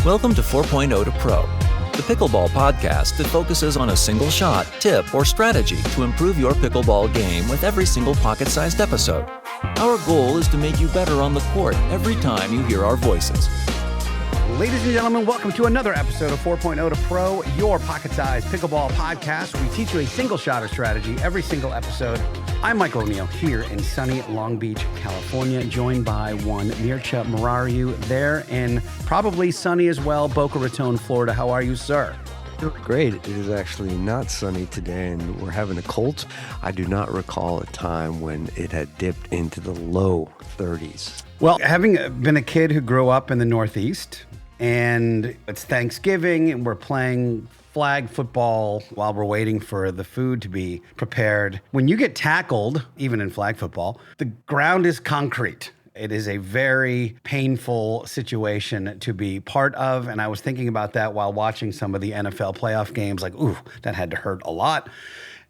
Welcome to 4.0 to Pro, the pickleball podcast that focuses on a single shot, tip, or strategy to improve your pickleball game with every single pocket-sized episode. Our goal is to make you better on the court every time you hear our voices. Ladies and gentlemen, welcome to another episode of 4.0 to Pro, your pocket-sized pickleball podcast, where we teach you a single shot or strategy every single episode. I'm Michael O'Neal here in sunny Long Beach, California, joined by one Mircea Morariu there in probably sunny as well, Boca Raton, Florida. How are you, sir? Great. It is actually not sunny today, and we're having a cold. I do not recall a time when it had dipped into the low 30s. Well, having been a kid who grew up in the Northeast, and it's Thanksgiving, and we're playing flag football while we're waiting for the food to be prepared. When you get tackled, even in flag football, the ground is concrete. It is a very painful situation to be part of, and I was thinking about that while watching some of the NFL playoff games, like, ooh, that had to hurt a lot.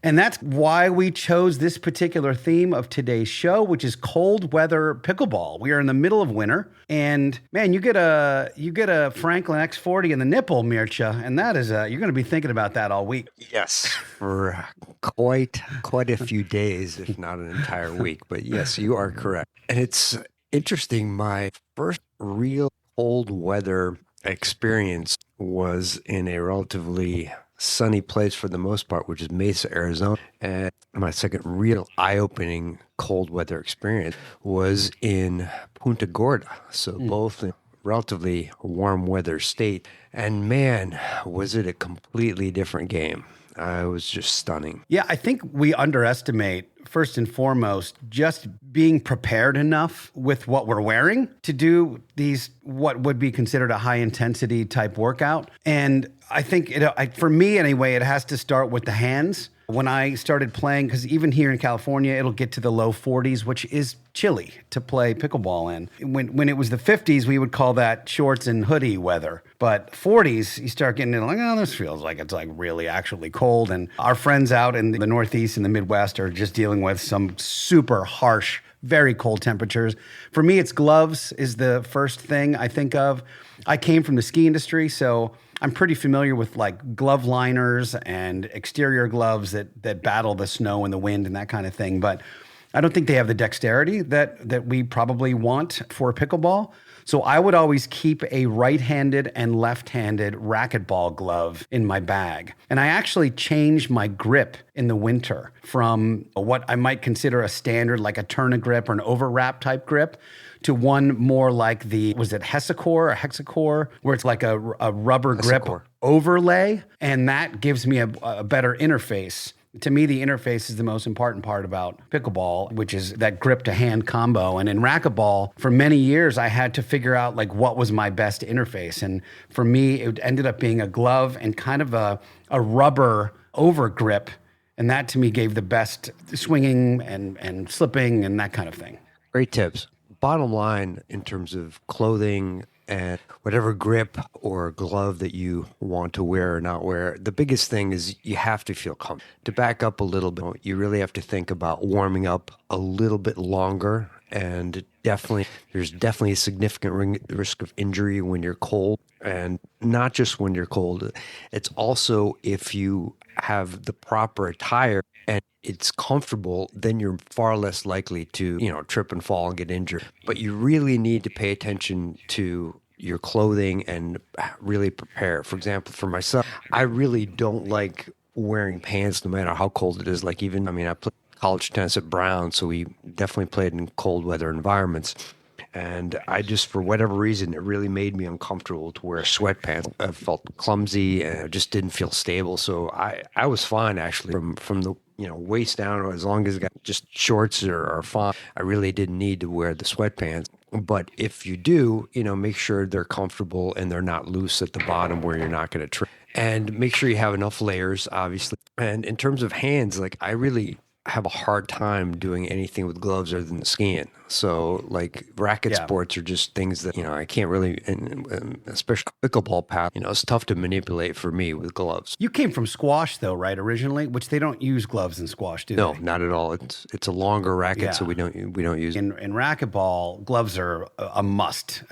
And that's why we chose this particular theme of today's show, which is cold weather pickleball. We are in the middle of winter, and man, you get a Franklin X40 in the nipple, Mircea, and that is you're going to be thinking about that all week. Yes, for quite a few days, if not an entire week. But yes, you are correct. And it's interesting. My first real cold weather experience was in a relatively sunny place for the most part, which is Mesa, Arizona. And my second real eye-opening cold weather experience was in Punta Gorda. So both in relatively warm weather state. And man, was it a completely different game. It was just stunning. Yeah, I think we underestimate, first and foremost, just being prepared enough with what we're wearing to do these, what would be considered a high intensity type workout. And I think, for me anyway, it has to start with the hands. When I started playing, because even here in California, it'll get to the low 40s, which is chilly to play pickleball in. When it was the 50s, we would call that shorts and hoodie weather. But 40s, you start getting in like, oh, this feels like it's like really actually cold. And our friends out in the Northeast and the Midwest are just dealing with some super harsh, very cold temperatures. For me, it's gloves is the first thing I think of. I came from the ski industry, so I'm pretty familiar with like glove liners and exterior gloves that battle the snow and the wind and that kind of thing. But I don't think they have the dexterity that we probably want for pickleball. So I would always keep a right-handed and left-handed racquetball glove in my bag. And I actually changed my grip in the winter from what I might consider a standard, like a tournigrip or an overwrap type grip, to one more like was it Hexacore or Hexacore, where it's like a rubber grip overlay, and that gives me a better interface. To me, the interface is the most important part about pickleball, which is that grip to hand combo. And in racquetball, for many years, I had to figure out like what was my best interface. And for me, it ended up being a glove and kind of a rubber over grip. And that to me gave the best swinging and slipping and that kind of thing. Great tips. Bottom line, in terms of clothing and whatever grip or glove that you want to wear or not wear, the biggest thing is you have to feel comfortable. To back up a little bit, you really have to think about warming up a little bit longer. And there's definitely a significant risk of injury when you're cold. And not just when you're cold, it's also if you have the proper attire and it's comfortable, then you're far less likely to, trip and fall and get injured. But you really need to pay attention to your clothing and really prepare. For example, for myself, I really don't like wearing pants no matter how cold it is. I played college tennis at Brown, so we definitely played in cold weather environments. And I just, for whatever reason, it really made me uncomfortable to wear sweatpants. I felt clumsy and I just didn't feel stable. So I was fine, actually, from the waist down, or as long as I got just shorts are fine. I really didn't need to wear the sweatpants. But if you do, make sure they're comfortable and they're not loose at the bottom where you're not going to trip. And make sure you have enough layers, obviously. And in terms of hands, I really have a hard time doing anything with gloves other than skiing. So like racket sports are just things that, I can't really, and especially pickleball paddle, it's tough to manipulate for me with gloves. You came from squash though, right? Originally, which they don't use gloves in squash, do No, they? not at all. It's a longer racket, so we don't use. In racquetball, gloves are a must.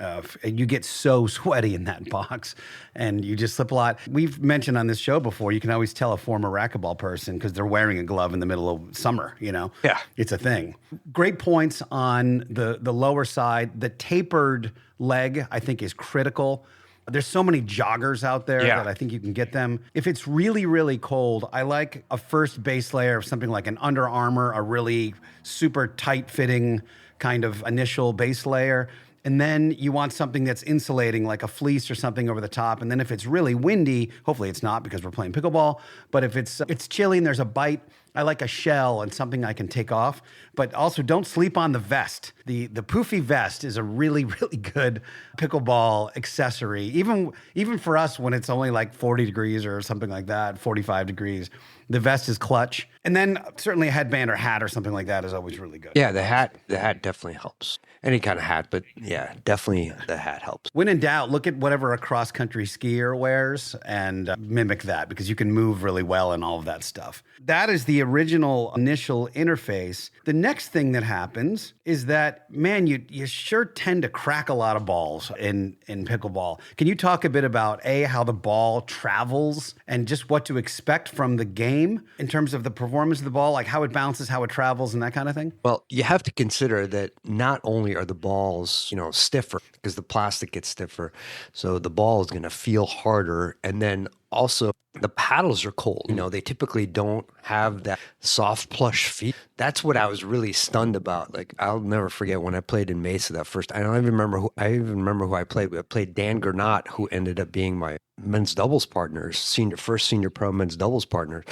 You get so sweaty in that box, and you just slip a lot. We've mentioned on this show before, you can always tell a former racquetball person because they're wearing a glove in the middle of summer. Yeah, it's a thing. Great points on the lower side. The tapered leg, I think, is critical. There's so many joggers out there that I think you can get them. If it's really, really cold, I like a first base layer of something like an Under Armour, a really super tight fitting kind of initial base layer. And then you want something that's insulating, like a fleece or something over the top. And then if it's really windy, hopefully it's not because we're playing pickleball, but if it's chilly and there's a bite, I like a shell and something I can take off. But also don't sleep on the vest. The puffy vest is a really, really good pickleball accessory. Even for us when it's only like 40 degrees or something like that, 45 degrees, the vest is clutch. And then certainly a headband or hat or something like that is always really good. Yeah, the hat definitely helps. Any kind of hat, but yeah, definitely the hat helps. When in doubt, look at whatever a cross-country skier wears and mimic that because you can move really well in all of that stuff. That is the original initial interface. The next thing that happens is that, man, you sure tend to crack a lot of balls in pickleball. Can you talk a bit about, how the ball travels and just what to expect from the game in terms of the performance of the ball, like how it bounces, how it travels, and that kind of thing? Well, you have to consider that not only are the balls, stiffer because the plastic gets stiffer, so the ball is going to feel harder, and then also the paddles are cold. They typically don't have that soft plush feel. That's what I was really stunned about. Like I'll never forget when I played in Mesa that first. I don't even remember who I played with. I played Dan Gernot, who ended up being my men's doubles partner, first senior pro men's doubles partner.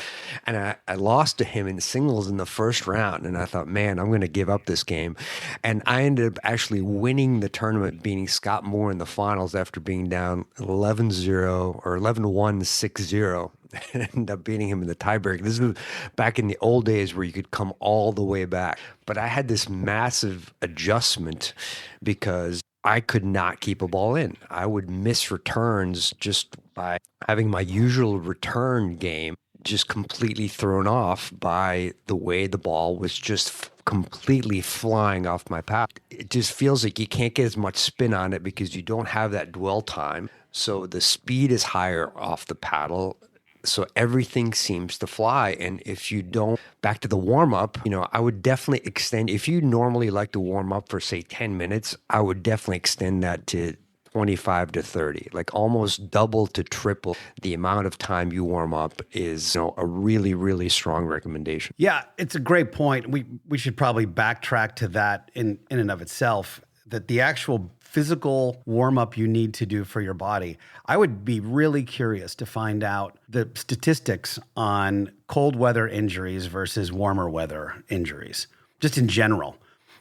And I lost to him in singles in the first round. And I thought, man, I'm going to give up this game. And I ended up actually winning the tournament, beating Scott Moore in the finals after being down 11-0 or 11-1, 6-0. And ended up beating him in the tiebreak. This is back in the old days where you could come all the way back. But I had this massive adjustment because I could not keep a ball in. I would miss returns just by having my usual return game just completely thrown off by the way the ball was just completely flying off my path. It just feels like you can't get as much spin on it because you don't have that dwell time. So the speed is higher off the paddle. So everything seems to fly. And if you don't, back to the warm up, I would definitely extend. If you normally like to warm up for, say, 10 minutes, I would definitely extend that to 25 to 30, like almost double to triple the amount of time you warm up is a really, really strong recommendation. Yeah, it's a great point. We should probably backtrack to that in and of itself, that the actual physical warm-up you need to do for your body. I would be really curious to find out the statistics on cold weather injuries versus warmer weather injuries, just in general.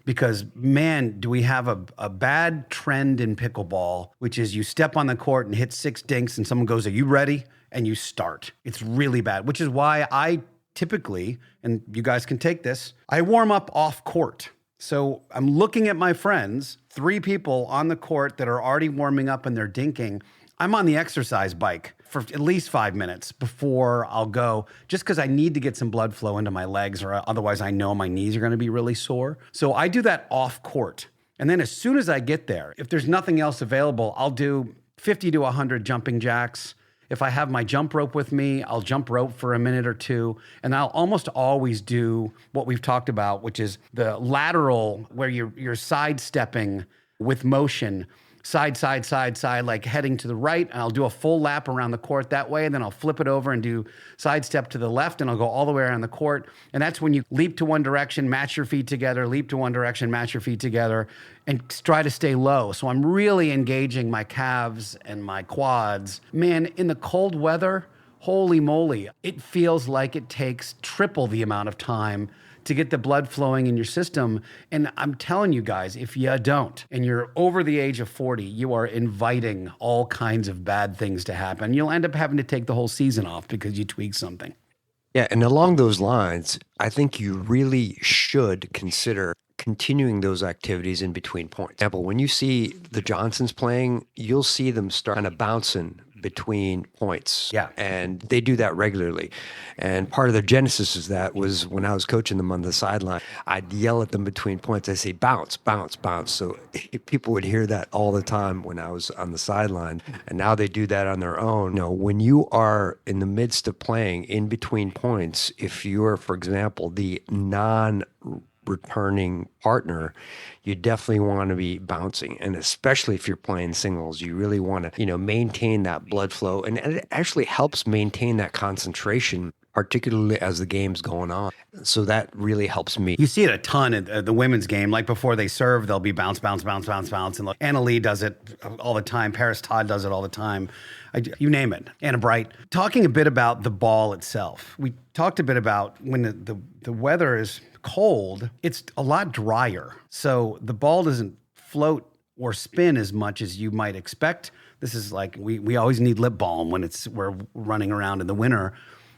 Because, man, do we have a bad trend in pickleball, which is you step on the court and hit 6 dinks and someone goes, "Are you ready?" And you start. It's really bad, which is why I typically, and you guys can take this, I warm up off court. So I'm looking at my friends, 3 people on the court that are already warming up and they're dinking. I'm on the exercise bike for at least 5 minutes before I'll go, just because I need to get some blood flow into my legs, or otherwise I know my knees are going to be really sore. So I do that off court. And then as soon as I get there, if there's nothing else available, I'll do 50 to 100 jumping jacks. If I have my jump rope with me, I'll jump rope for a minute or two. And I'll almost always do what we've talked about, which is the lateral, where you're sidestepping with motion, side, like heading to the right. And I'll do a full lap around the court that way. And then I'll flip it over and do sidestep to the left. And I'll go all the way around the court. And that's when you leap to one direction, match your feet together, leap to one direction, match your feet together, and try to stay low. So I'm really engaging my calves and my quads. Man, in the cold weather, holy moly, it feels like it takes triple the amount of time to get the blood flowing in your system. And I'm telling you guys, if you don't, and you're over the age of 40, you are inviting all kinds of bad things to happen. You'll end up having to take the whole season off because you tweaked something. Yeah, and along those lines, I think you really should consider continuing those activities in between points. For example, when you see the Johnsons playing, you'll see them start kind of bouncing between points. Yeah. And they do that regularly. And part of their genesis is that was when I was coaching them on the sideline, I'd yell at them between points. I'd say, bounce, bounce, bounce. So people would hear that all the time when I was on the sideline. And now they do that on their own. When you are in the midst of playing in between points, if you're, for example, the returning partner, you definitely want to be bouncing. And especially if you're playing singles, you really want to, maintain that blood flow. And it actually helps maintain that concentration, particularly as the game's going on. So that really helps me. You see it a ton at the women's game. Like before they serve, they'll be bounce, bounce, bounce, bounce, bounce. And Anna Lee does it all the time. Paris Todd does it all the time. You name it. Anna Bright. Talking a bit about the ball itself. We talked a bit about when the weather is cold, it's a lot drier. So the ball doesn't float or spin as much as you might expect. This is like, we always need lip balm when we're running around in the winter.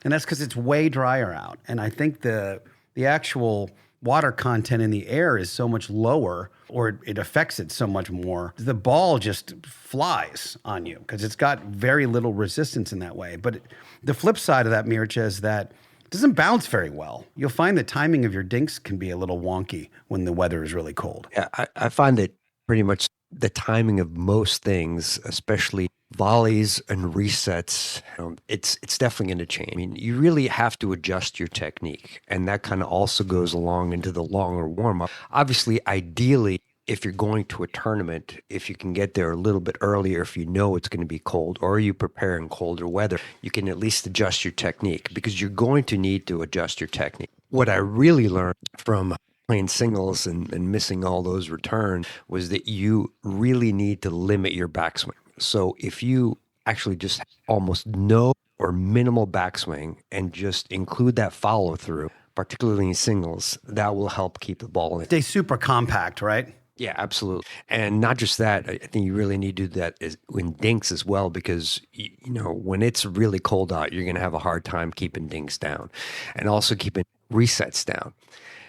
And that's because it's way drier out. And I think the actual water content in the air is so much lower, or it affects it so much more. The ball just flies on you because it's got very little resistance in that way. But the flip side of that, Mircea, is that it doesn't bounce very well. You'll find the timing of your dinks can be a little wonky when the weather is really cold. Yeah, I find that pretty much the timing of most things, especially volleys and resets, it's definitely going to change. I mean, you really have to adjust your technique, and that kind of also goes along into the longer warm-up. Obviously, ideally, if you're going to a tournament, if you can get there a little bit earlier, if you know it's going to be cold, or you prepare in colder weather, you can at least adjust your technique, because you're going to need to adjust your technique. What I really learned from playing singles and missing all those returns was that you really need to limit your backswing. So if you actually just almost no or minimal backswing and just include that follow through, particularly in singles, that will help keep the ball in. Stay super compact, right? Yeah, absolutely. And not just that, I think you really need to do that in dinks as well, because, when it's really cold out, you're going to have a hard time keeping dinks down and also keeping resets down.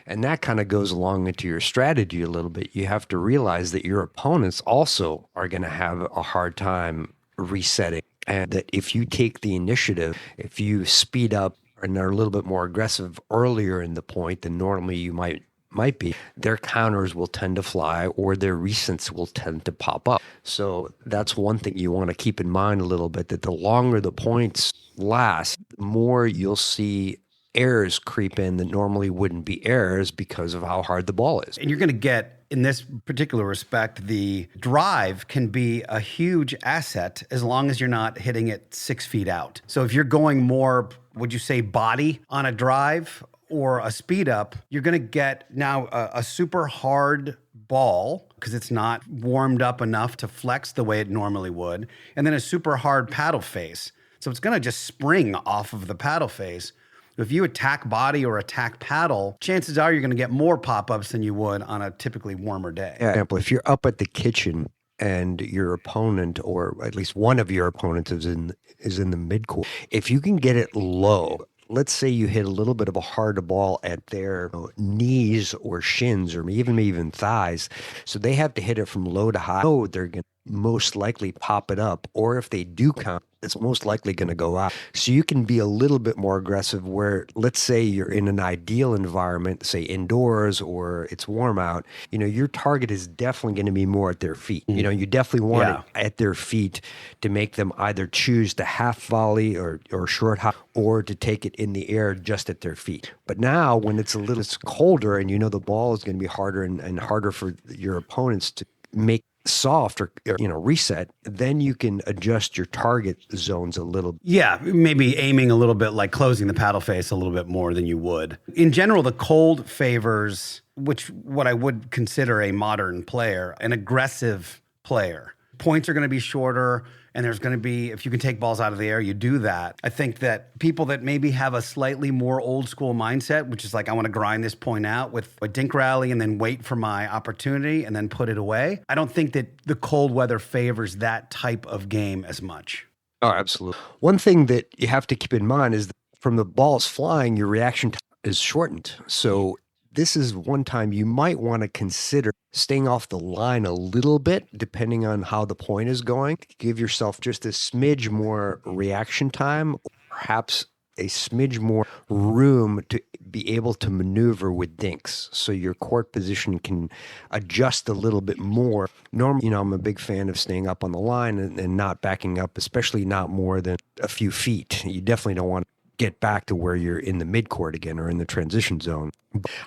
And that kind of goes along into your strategy a little bit. You have to realize that your opponents also are going to have a hard time resetting. And that if you take the initiative, if you speed up and are a little bit more aggressive earlier in the point than normally you might be, their counters will tend to fly, or their resets will tend to pop up. So that's one thing you want to keep in mind a little bit, that the longer the points last, the more you'll see errors creep in that normally wouldn't be errors because of how hard the ball is. And you're going to get, in this particular respect, the drive can be a huge asset as long as you're not hitting it 6 feet out. So if you're going more, would you say body on a drive or a speed up, you're going to get now a super hard ball because it's not warmed up enough to flex the way it normally would, and then a super hard paddle face. So it's going to just spring off of the paddle face. If you attack body or attack paddle, chances are you're going to get more pop-ups than you would on a typically warmer day. For example, if you're up at the kitchen and your opponent, or at least one of your opponents, is in the mid-court, if you can get it low, let's say you hit a little bit of a hard ball at their knees or shins or even thighs, so they have to hit it from low to high. Oh, they're going to most likely pop it up, or if they do count, it's most likely going to go out. So you can be a little bit more aggressive where, let's say you're in an ideal environment, say indoors or it's warm out, your target is definitely going to be more at their feet. You definitely want it at their feet to make them either choose the half volley or short hop, or to take it in the air just at their feet. But now when it's a little colder and the ball is going to be harder and harder for your opponents to make soft or reset, then you can adjust your target zones a little. Yeah, maybe aiming a little bit, like closing the paddle face a little bit more than you would. In general, the cold favors what I would consider a modern player, an aggressive player. Points are going to be shorter, and there's going to be, if you can take balls out of the air, you do that. I think that people that maybe have a slightly more old school mindset, which is like, I want to grind this point out with a dink rally and then wait for my opportunity and then put it away. I don't think that the cold weather favors that type of game as much. Oh, absolutely. One thing that you have to keep in mind is that from the balls flying, your reaction time is shortened. So this is one time you might want to consider staying off the line a little bit, depending on how the point is going. Give yourself just a smidge more reaction time, perhaps a smidge more room to be able to maneuver with dinks, so your court position can adjust a little bit more. Normally, I'm a big fan of staying up on the line and not backing up, especially not more than a few feet. You definitely don't want to get back to where you're in the midcourt again or in the transition zone.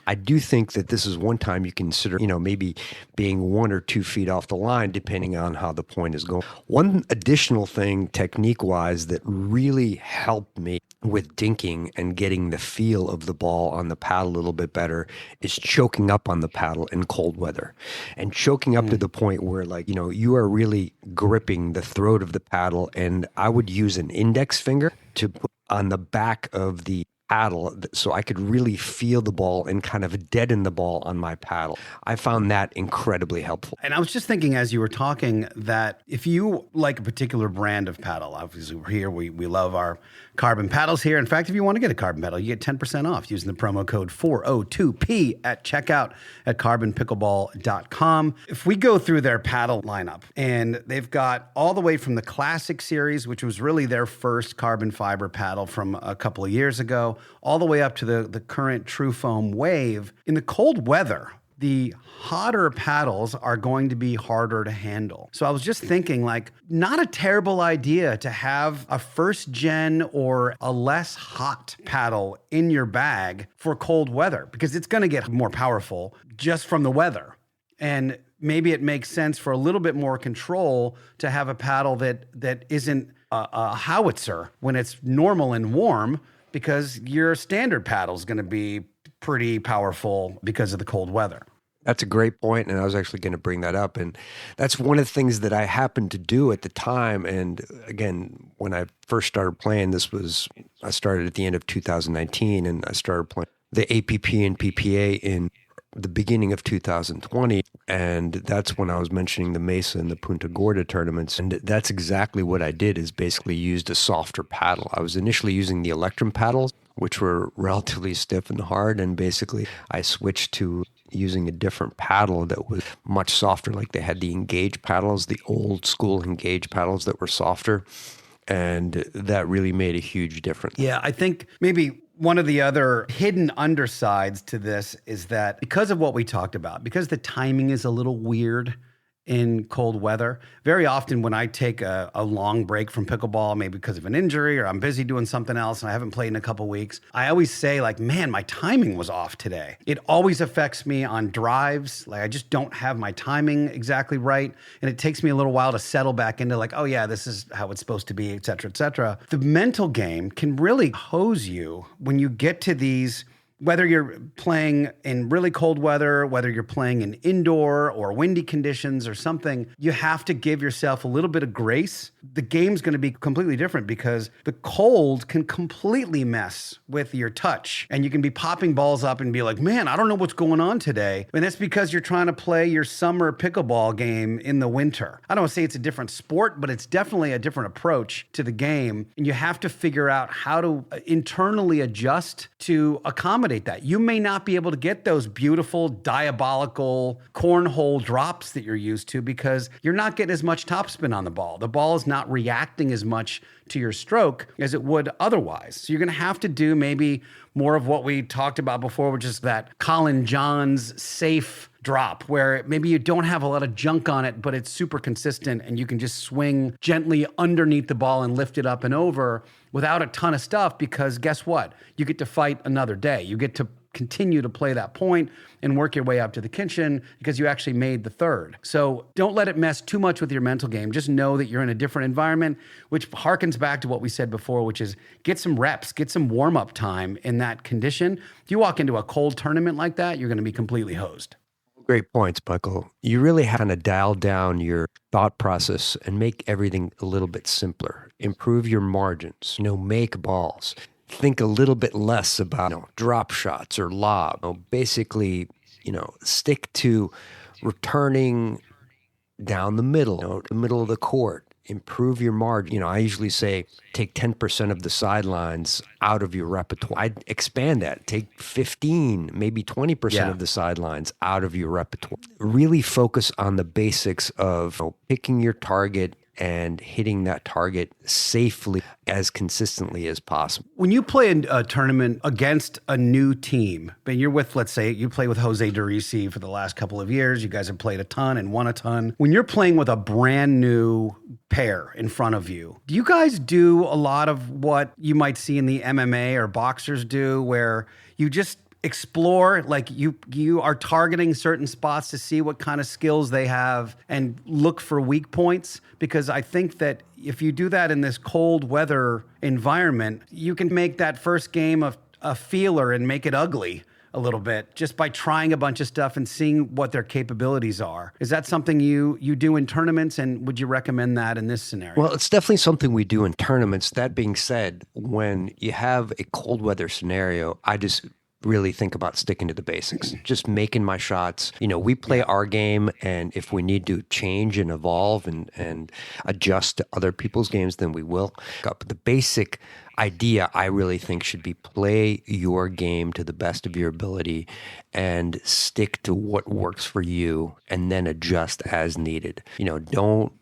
I do think that this is one time you consider, maybe being 1 or 2 feet off the line, depending on how the point is going. One additional thing technique-wise that really helped me with dinking and getting the feel of the ball on the paddle a little bit better is choking up on the paddle in cold weather. And choking up to the point where, you are really gripping the throat of the paddle. And I would use an index finger to put on the back of the paddle so I could really feel the ball and kind of deaden the ball on my paddle. I found that incredibly helpful. And I was just thinking as you were talking that if you like a particular brand of paddle, obviously we're here, we love our carbon paddles here. In fact, if you want to get a carbon paddle, you get 10% off using the promo code 402P at checkout at carbonpickleball.com. If we go through their paddle lineup, and they've got all the way from the Classic series, which was really their first carbon fiber paddle from a couple of years ago, all the way up to the current True Foam Wave. In the cold weather, the hotter paddles are going to be harder to handle. So I was just thinking, not a terrible idea to have a first gen or a less hot paddle in your bag for cold weather, because it's going to get more powerful just from the weather. And maybe it makes sense for a little bit more control to have a paddle that isn't a howitzer when it's normal and warm, because your standard paddle is going to be pretty powerful because of the cold weather. That's a great point, and I was actually going to bring that up. And that's one of the things that I happened to do at the time. And again, when I first started playing, I started at the end of 2019, and I started playing the APP and PPA in the beginning of 2020. And that's when I was mentioning the Mesa and the Punta Gorda tournaments. And that's exactly what I did, is basically used a softer paddle. I was initially using the Electrum paddles, which were relatively stiff and hard. And basically I switched to using a different paddle that was much softer. Like they had the Engage paddles, the old school Engage paddles that were softer. And that really made a huge difference. Yeah, I think maybe one of the other hidden undersides to this is that because of what we talked about, because the timing is a little weird in cold weather, very often when I take a long break from pickleball, maybe because of an injury or I'm busy doing something else and I haven't played in a couple weeks, I always say man, my timing was off today. It always affects me on drives. I just don't have my timing exactly right. And it takes me a little while to settle back into oh yeah, this is how it's supposed to be, et cetera, et cetera. The mental game can really hose you when you get to these, whether you're playing in really cold weather, whether you're playing in indoor or windy conditions or something, you have to give yourself a little bit of grace. The game's going to be completely different because the cold can completely mess with your touch. And you can be popping balls up and be like, man, I don't know what's going on today. And that's because you're trying to play your summer pickleball game in the winter. I don't want to say it's a different sport, but it's definitely a different approach to the game. And you have to figure out how to internally adjust to accommodate that. You may not be able to get those beautiful, diabolical cornhole drops that you're used to because you're not getting as much topspin on the ball. The ball is not reacting as much to your stroke as it would otherwise. So you're going to have to do maybe more of what we talked about before, which is that Colin Johns safe drop, where maybe you don't have a lot of junk on it, but it's super consistent and you can just swing gently underneath the ball and lift it up and over without a ton of stuff, because guess what? You get to fight another day. You get to continue to play that point and work your way up to the kitchen because you actually made the third. So don't let it mess too much with your mental game. Just know that you're in a different environment, which harkens back to what we said before, which is get some reps, get some warm-up time in that condition. If you walk into a cold tournament like that, you're going to be completely hosed. Great points, Buckle. You really have to dial down your thought process and make everything a little bit simpler. Improve your margins, make balls. Think a little bit less about, drop shots or lob. Basically, stick to returning down the middle, the middle of the court, improve your margin. I usually say take 10% of the sidelines out of your repertoire. I'd expand that. Take 15, maybe 20% of the sidelines out of your repertoire. Really focus on the basics of picking your target and hitting that target safely as consistently as possible. When you play a tournament against a new team, and you're with, let's say, you play with Jose DeRisi for the last couple of years, you guys have played a ton and won a ton. When you're playing with a brand new pair in front of you, do you guys do a lot of what you might see in the MMA or boxers do, where you just explore, like you are targeting certain spots to see what kind of skills they have and look for weak points? Because I think that if you do that in this cold weather environment, you can make that first game a feeler and make it ugly a little bit just by trying a bunch of stuff and seeing what their capabilities are. Is that something you do in tournaments, and would you recommend that in this scenario? Well, it's definitely something we do in tournaments. That being said, when you have a cold weather scenario, I just really think about sticking to the basics, just making my shots. We play our game, and if we need to change and evolve and adjust to other people's games, then we will. But the basic idea, I really think, should be play your game to the best of your ability and stick to what works for you, and then adjust as needed. Don't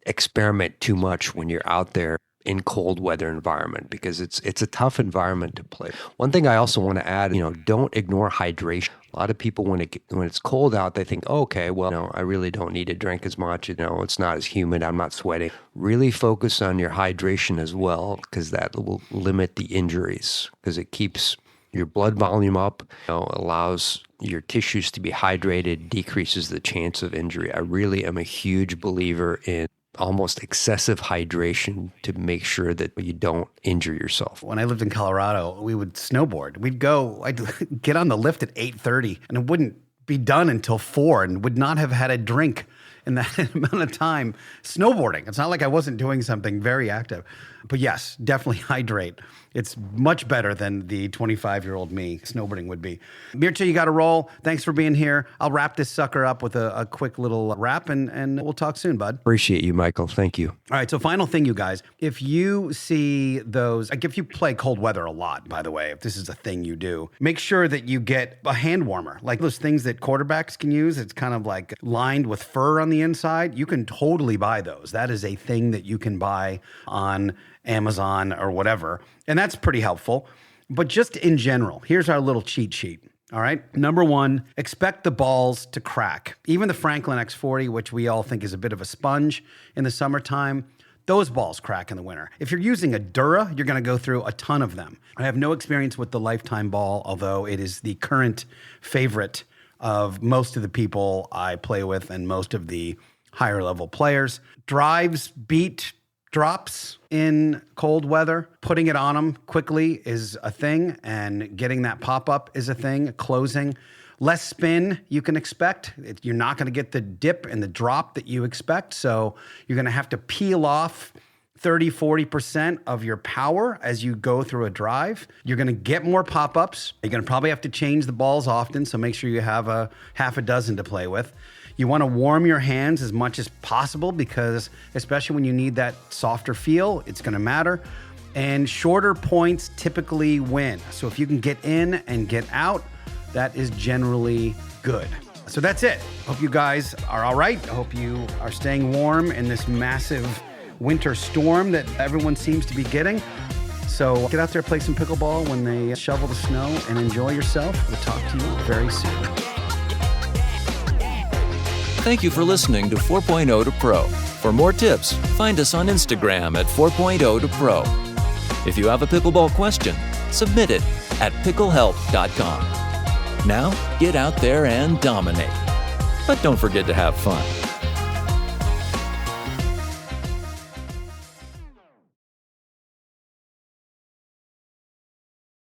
experiment too much when you're out there in cold weather environment, because it's a tough environment to play. One thing I also want to add, don't ignore hydration. A lot of people, when it's cold out, they think, okay, well, I really don't need to drink as much. It's not as humid. I'm not sweating. Really focus on your hydration as well, because that will limit the injuries, because it keeps your blood volume up, allows your tissues to be hydrated, decreases the chance of injury. I really am a huge believer in almost excessive hydration to make sure that you don't injure yourself. When I lived in Colorado, we would snowboard. I'd get on the lift at 8:30, and it wouldn't be done until 4, and would not have had a drink in that amount of time snowboarding. It's not like I wasn't doing something very active. But yes, definitely hydrate. It's much better than the 25-year-old me snowboarding would be. Mircea, you got to roll. Thanks for being here. I'll wrap this sucker up with a quick little wrap, and we'll talk soon, bud. Appreciate you, Michael. Thank you. All right, so final thing, you guys. If you see those, like if you play cold weather a lot, by the way, if this is a thing you do, make sure that you get a hand warmer, like those things that quarterbacks can use. It's kind of like lined with fur on the inside. You can totally buy those. That is a thing that you can buy on Amazon or whatever. And that's pretty helpful. But just in general, here's our little cheat sheet. All right. Number one, expect the balls to crack. Even the Franklin X40, which we all think is a bit of a sponge in the summertime, those balls crack in the winter. If you're using a Dura, you're going to go through a ton of them. I have no experience with the Lifetime ball, although it is the current favorite of most of the people I play with and most of the higher level players. Drives beat drops in cold weather. Putting it on them quickly is a thing, and getting that pop-up is a thing. Closing. Less spin you can expect. You're not going to get the dip and the drop that you expect, so you're going to have to peel off 30-40% of your power as you go through a drive. You're going to get more pop-ups. You're going to probably have to change the balls often, so make sure you have a half a dozen to play with. You want to warm your hands as much as possible, because especially when you need that softer feel, it's going to matter. And shorter points typically win. So if you can get in and get out, that is generally good. So that's it. Hope you guys are all right. I hope you are staying warm in this massive winter storm that everyone seems to be getting. So get out there, play some pickleball when they shovel the snow, and enjoy yourself. We'll talk to you very soon. Thank you for listening to 4.0 to Pro. For more tips, find us on Instagram at 4.0 to Pro. If you have a pickleball question, submit it at picklehelp.com. Now, get out there and dominate. But don't forget to have fun.